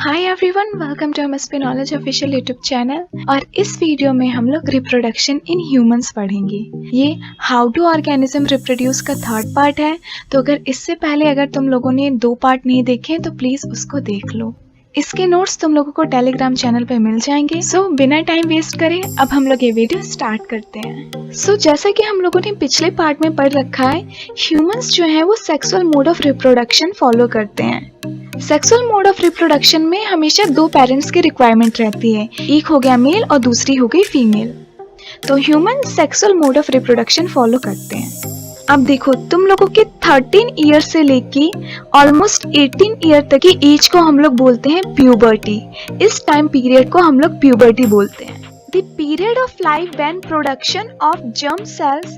Hi everyone, welcome to MSP knowledge official YouTube channel. और इस video में हम लोग रिप्रोडक्शन इन ह्यूमंस पढ़ेंगे। ये हाउ टू ऑर्गेनिज्म रिप्रोड्यूस का थर्ड पार्ट है। तो अगर इससे पहले अगर तुम लोगों ने 2 पार्ट नहीं देखे तो प्लीज उसको देख लो। इसके नोट्स तुम लोगों को टेलीग्राम चैनल पे मिल जाएंगे। सो बिना टाइम वेस्ट करे अब हम लोग ये वीडियो स्टार्ट करते हैं। सो जैसा कि हम लोगों ने पिछले पार्ट में पढ़ रखा है, ह्यूमंस जो है वो sexual mode of reproduction follow करते हैं। सेक्सुअल मोड ऑफ रिप्रोडक्शन में हमेशा 2 पेरेंट्स की रिक्वायरमेंट रहती है, एक हो गया मेल और दूसरी हो गई फीमेल। तो human sexual mode of reproduction follow करते हैं। अब देखो, तुम लोगों के 13 ईयर से लेके ऑलमोस्ट 18 ईयर तक की एज को हम लोग बोलते हैं प्यूबर्टी। इस टाइम पीरियड को हम लोग प्यूबर्टी बोलते हैं। The period of life when production of germ cells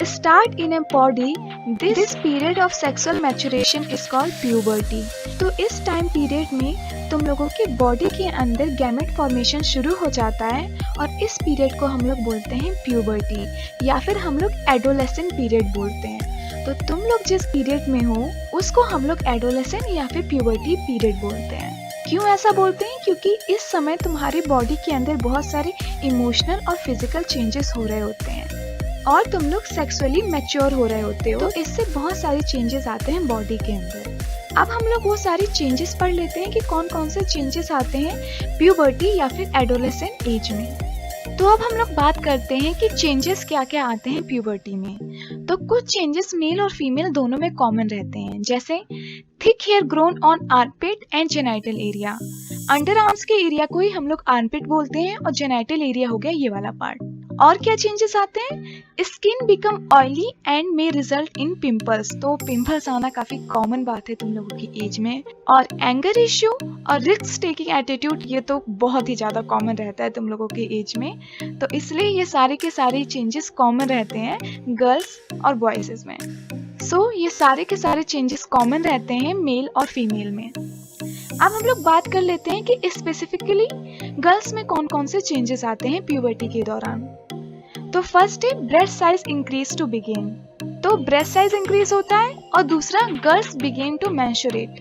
start in a body, this period of sexual maturation is called puberty। तो इस टाइम पीरियड में तुम लोगों की बॉडी के अंदर गैमेट फॉर्मेशन शुरू हो जाता है और इस पीरियड को हम लोग बोलते हैं प्यूबर्टी या फिर हम लोग एडोलेसेंट पीरियड बोलते हैं। तो तुम लोग जिस पीरियड में हो उसको हम लोग एडोलेसेंट या फिर प्यूबर्टी पीरियड बोलते हैं। क्यों ऐसा बोलते हैं? क्योंकि इस समय तुम्हारी बॉडी के अंदर बहुत सारे इमोशनल और फिजिकल चेंजेस हो रहे होते हैं और तुम लोग सेक्सुअली मैच्योर हो रहे होते हो। तो इससे बहुत सारे चेंजेस आते हैं बॉडी के अंदर। अब हम लोग वो सारे चेंजेस पढ़ लेते हैं कि कौन कौन से चेंजेस आते हैं प्यूबर्टी या फिर एडोलेसेंट एज में। तो अब हम लोग बात करते हैं कि चेंजेस क्या क्या आते हैं प्यूबर्टी में। तो कुछ चेंजेस मेल और फीमेल दोनों में कॉमन रहते हैं, जैसे thick hair grown on armpit and genital area. Under arms के एरिया को ही हम लोग आर्मपिट बोलते हैं और जेनाइटल एरिया हो गया ये वाला पार्ट। और क्या चेंजेस आते हैं? Skin become oily and may result in pimples. तो पिंपल्स आना काफी कॉमन बात है तुम लोगों की एज में। और एंगर इश्यू और रिस्क टेकिंग एटीट्यूड, ये तो बहुत ही ज्यादा कॉमन रहता है तुम लोगों की एज में। तो इसलिए ये सारे के सारे चेंजेस कॉमन रहते हैं गर्ल्स और बॉयज में। सो ये सारे के सारे चेंजेस कॉमन रहते हैं मेल और फीमेल में। अब हम लोग बात कर लेते हैं कि स्पेसिफिकली गर्ल्स में कौन कौन से चेंजेस आते हैं प्यूबर्टी के दौरान। तो फर्स्ट है breast size increase to begin. तो ब्रेस्ट साइज इंक्रीज होता है और दूसरा गर्ल्स बिगिन टू मेंस्ट्रुएट।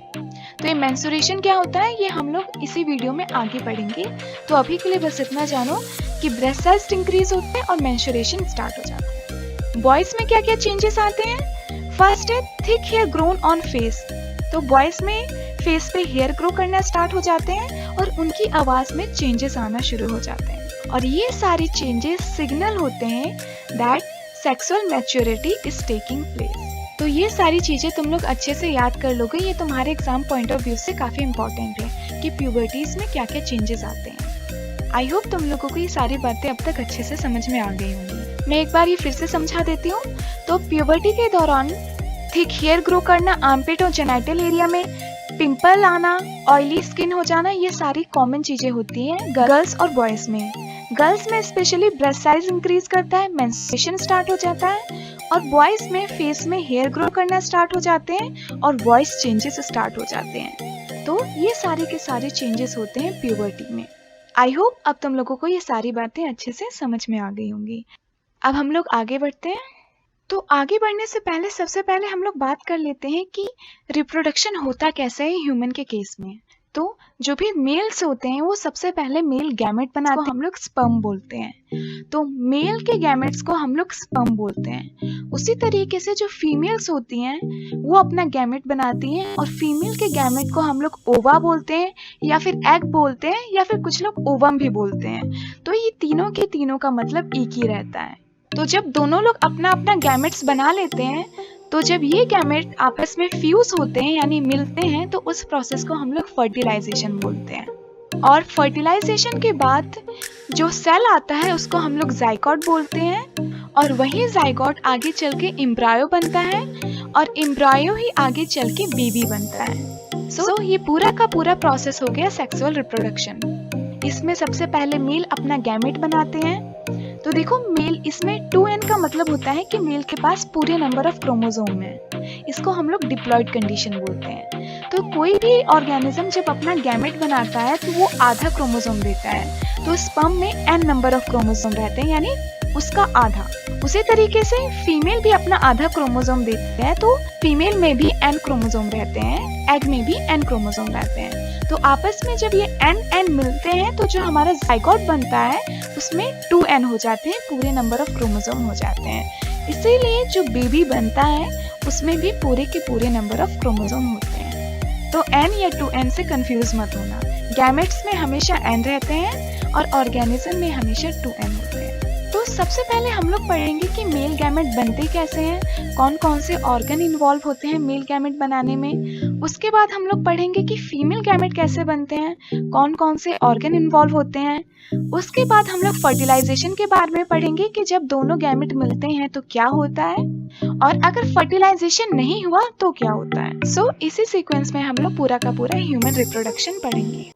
तो ये मेंस्ट्रुएशन क्या होता है ये हम लोग इसी वीडियो में आगे पढ़ेंगे। तो अभी के लिए बस इतना जानो कि ब्रेस्ट साइज इंक्रीज होता है और मेंस्ट्रुएशन स्टार्ट हो जाता है। बॉयज में क्या क्या चेंजेस आते हैं? फर्स्ट है thick hair grown on face. तो बॉयज में फेस पे हेयर ग्रो करना स्टार्ट हो जाते हैं और उनकी आवाज में चेंजेस आना शुरू हो जाते हैं। और ये सारे चेंजेस सिग्नल होते हैं that sexual maturity is taking place. तो ये सारी चीजें तुम लोग अच्छे से याद कर लोगे, ये तुम्हारे एग्जाम पॉइंट ऑफ व्यू से काफी इंपॉर्टेंट है कि प्यूबर्टीज में क्या क्या चेंजेस आते हैं। आई होप तुम लोगों को ये सारी बातें अब तक अच्छे से समझ में आ गई होंगी। मैं एक बार ये फिर से समझा देती हूँ। तो प्यूबर्टी के दौरान थिक हेयर ग्रो करना, आर्मपिट और जेनाइटल एरिया में पिंपल आना, ऑयली स्किन हो जाना, ये सारी कॉमन चीजें होती हैं गर्ल्स और बॉयज में। गर्ल्स में स्पेशली ब्रेस्ट साइज इंक्रीज करता है, मेंस्ट्रुएशन स्टार्ट हो जाता है। और बॉयज में फेस में हेयर ग्रो करना स्टार्ट हो जाते हैं और वॉइस चेंजेस स्टार्ट हो जाते हैं। तो ये सारे के सारे चेंजेस होते हैं प्यूबर्टी में। आई होप अब तुम लोगों को ये सारी बातें अच्छे से समझ में आ गई होंगी। अब हम लोग आगे बढ़ते हैं। तो आगे बढ़ने से पहले सबसे पहले हम लोग बात कर लेते हैं कि रिप्रोडक्शन होता कैसे है ह्यूमन के केस में। तो जो भी मेल्स होते हैं वो सबसे पहले मेल गैमेट बनाते हैं, हम लोग स्पर्म बोलते हैं। तो मेल के गैमेट्स को हम लोग स्पर्म बोलते हैं। उसी तरीके से जो फीमेल्स होती हैं वो अपना गैमेट बनाती हैं और फीमेल के गैमेट को हम लोग ओवा बोलते हैं या फिर एग बोलते हैं या फिर कुछ लोग ओवम भी बोलते हैं। तो ये तीनों के तीनों का मतलब एक ही रहता है। तो जब दोनों लोग अपना अपना गैमेट्स बना लेते हैं, तो जब ये गैमेट आपस में फ्यूज होते हैं यानी मिलते हैं, तो उस प्रोसेस को हम लोग फर्टिलाइजेशन बोलते हैं। और फर्टिलाइजेशन के बाद जो सेल आता है उसको हम लोग जाइगोट बोलते हैं और वही जाइगोट आगे चल के एम्ब्रायो बनता है और एम्ब्रायो ही आगे चल के बेबी बनता है। सो ये पूरा का पूरा प्रोसेस हो गया सेक्सुअल रिप्रोडक्शन। इसमें सबसे पहले मेल अपना गैमेट बनाते हैं। तो देखो, मेल इसमें 2n का मतलब होता है कि मेल के पास पूरे नंबर ऑफ क्रोमोसोम है। इसको हम लोग डिप्लॉयड कंडीशन बोलते हैं। तो कोई भी ऑर्गेनिज्म जब अपना गैमेट बनाता है तो वो आधा क्रोमोसोम देता है। तो स्पर्म में n नंबर ऑफ क्रोमोसोम रहते हैं यानी उसका आधा। उसी तरीके से फीमेल भी अपना आधा क्रोमोसोम देती है, तो फीमेल में भी n क्रोमोसोम रहते हैं, एग में भी n क्रोमोसोम रहते हैं। तो आपस में जब ये n मिलते हैं तो जो हमारा जाइगोट बनता है उसमें 2n हो जाते हैं, पूरे नंबर ऑफ क्रोमोसोम हो जाते हैं। इसीलिए जो बेबी बनता है उसमें भी पूरे के पूरे नंबर ऑफ क्रोमोसोम होते हैं। तो n या 2n से कंफ्यूज मत होना। गैमेट्स में हमेशा n रहते हैं और ऑर्गेनिज्म में हमेशा 2n होते हैं। तो सबसे पहले हम लोग पढ़ेंगे कि मेल गैमेट बनते कैसे हैं, कौन कौन से ऑर्गन इन्वॉल्व होते हैं मेल गैमेट बनाने में। उसके बाद हम लोग पढ़ेंगे कि फीमेल गैमेट कैसे बनते हैं, कौन कौन से ऑर्गन इन्वॉल्व होते हैं। उसके बाद हम लोग फर्टिलाइजेशन के बारे में पढ़ेंगे कि जब दोनों गैमेट मिलते हैं तो क्या होता है, और अगर फर्टिलाइजेशन नहीं हुआ तो क्या होता है। इसी सीक्वेंस में हम लोग पूरा का पूरा ह्यूमन रिप्रोडक्शन पढ़ेंगे।